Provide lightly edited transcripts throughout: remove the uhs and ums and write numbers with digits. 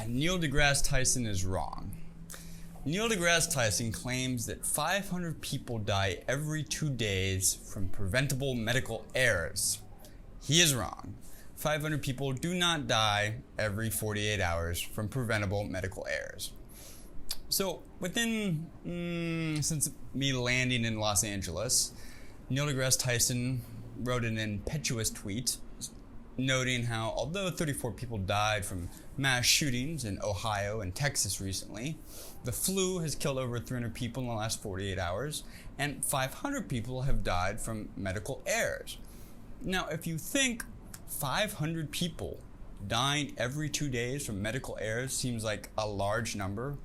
Neil deGrasse Tyson is wrong. Neil deGrasse Tyson claims that 500 people die every 2 days from preventable medical errors. He is wrong. 500 people do not die every 48 hours from preventable medical errors. So since me landing in Los Angeles, Neil deGrasse Tyson wrote an impetuous tweet noting how although 34 people died from mass shootings in Ohio and Texas recently, the flu has killed over 300 people in the last 48 hours, and 500 people have died from medical errors. Now, if you think 500 people dying every 2 days from medical errors seems like a large number,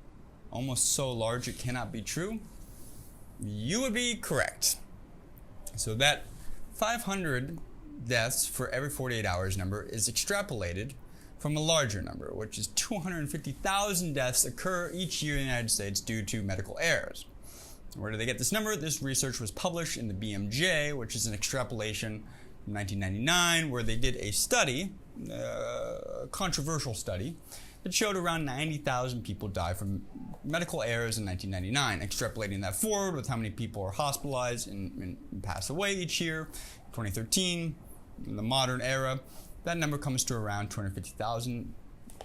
almost so large it cannot be true, you would be correct. So that 500 deaths for every 48 hours number is extrapolated from a larger number, which is 250,000 deaths occur each year in the United States due to medical errors. Where do they get this number? This research was published in the BMJ, which is an extrapolation from 1999, where they did a study, a controversial study, that showed around 90,000 people die from medical errors in 1999, extrapolating that forward with how many people are hospitalized and pass away each year. 2013, in the modern era, that number comes to around 250,000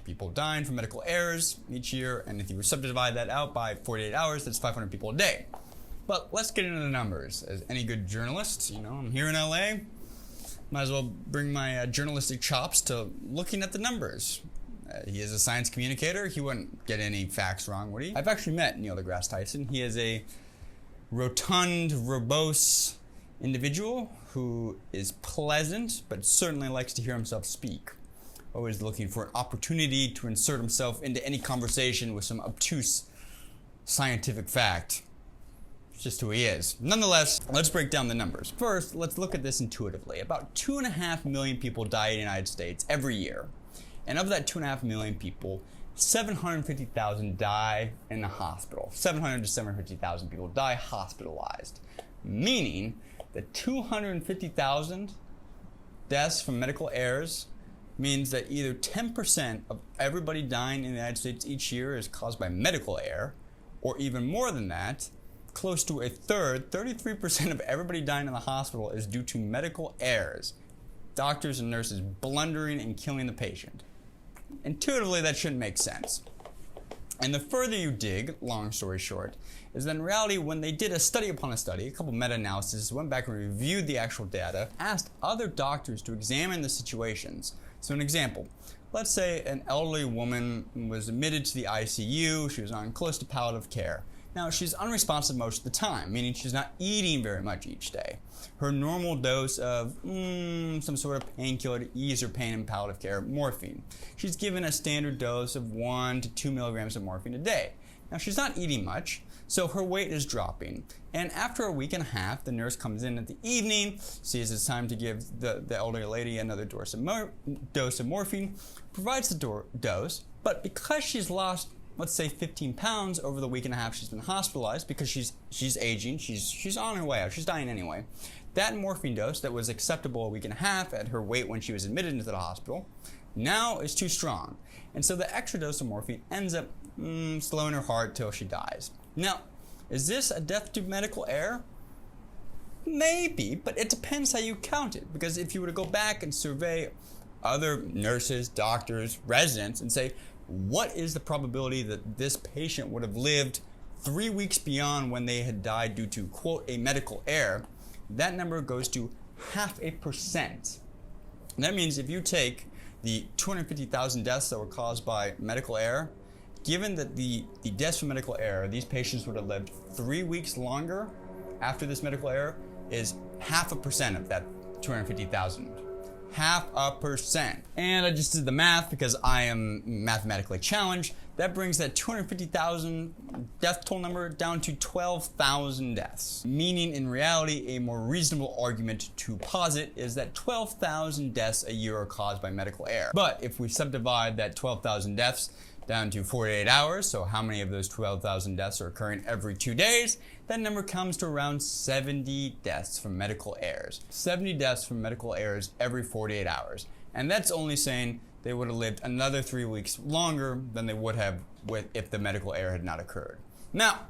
people dying from medical errors each year, and if you subdivide that out by 48 hours, that's 500 people a day. But let's get into the numbers. As any good journalist, I'm here in LA, might as well bring my journalistic chops to looking at the numbers. He is a science communicator. He wouldn't get any facts wrong, would he? I've actually met Neil deGrasse Tyson. He is a rotund, verbose individual who is pleasant, but certainly likes to hear himself speak. Always looking for an opportunity to insert himself into any conversation with some obtuse scientific fact. It's just who he is. Nonetheless, let's break down the numbers. First, let's look at this intuitively. About 2.5 million people die in the United States every year. And of that 2.5 million people, 750,000 die in the hospital. 700 to 750,000 people die hospitalized. Meaning that 250,000 deaths from medical errors means that either 10% of everybody dying in the United States each year is caused by medical error, or even more than that, close to a third, 33% of everybody dying in the hospital is due to medical errors. Doctors and nurses blundering and killing the patient. Intuitively, that shouldn't make sense. And the further you dig, long story short, is that in reality, when they did a study upon a study, a couple meta-analyses, went back and reviewed the actual data, asked other doctors to examine the situations. So an example, let's say an elderly woman was admitted to the ICU, she was on close to palliative care. Now, she's unresponsive most of the time, meaning she's not eating very much each day. Her normal dose of some sort of painkiller to ease her pain in palliative care, morphine. She's given a standard dose of 1 to 2 milligrams of morphine a day. Now, she's not eating much, so her weight is dropping. And after a week and a half, the nurse comes in at the evening, sees it's time to give the elderly lady another dose of morphine, provides the dose, but because she's lost, let's say 15 pounds over the week and a half she's been hospitalized, because she's aging, she's on her way out, she's dying anyway. That morphine dose that was acceptable a week and a half at her weight when she was admitted into the hospital now is too strong. And so the extra dose of morphine ends up slowing her heart till she dies. Now, is this a death due to medical error? Maybe, but it depends how you count it. Because if you were to go back and survey other nurses, doctors, residents, and say, what is the probability that this patient would have lived 3 weeks beyond when they had died due to, quote, a medical error, that number goes to 0.5%. And that means if you take the 250,000 deaths that were caused by medical error, given that the deaths from medical error, these patients would have lived 3 weeks longer after this medical error, is 0.5% of that 250,000. 0.5%. And I just did the math because I am mathematically challenged. That brings that 250,000 death toll number down to 12,000 deaths. Meaning, in reality, a more reasonable argument to posit is that 12,000 deaths a year are caused by medical error. But if we subdivide that 12,000 deaths down to 48 hours, so how many of those 12,000 deaths are occurring every 2 days, that number comes to around 70 deaths from medical errors. 70 deaths from medical errors every 48 hours. And that's only saying they would have lived another 3 weeks longer than they would have if the medical error had not occurred. Now,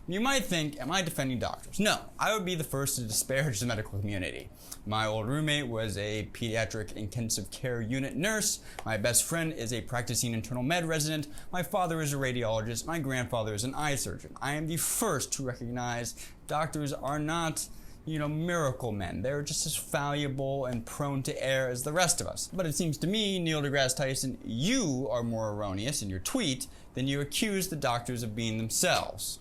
you might think, am I defending doctors? No, I would be the first to disparage the medical community. My old roommate was a pediatric intensive care unit nurse. My best friend is a practicing internal med resident. My father is a radiologist. My grandfather is an eye surgeon. I am the first to recognize doctors are not, miracle men. They're just as fallible and prone to error as the rest of us. But it seems to me, Neil deGrasse Tyson, you are more erroneous in your tweet than you accuse the doctors of being themselves.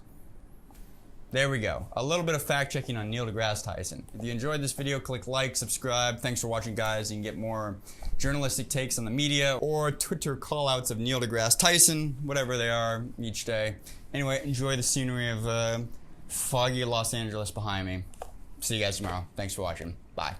There we go. A little bit of fact checking on Neil deGrasse Tyson. If you enjoyed this video, click like, subscribe. Thanks for watching, guys. You can get more journalistic takes on the media or Twitter call-outs of Neil deGrasse Tyson, whatever they are, each day. Anyway, enjoy the scenery of foggy Los Angeles behind me. See you guys tomorrow. Thanks for watching. Bye.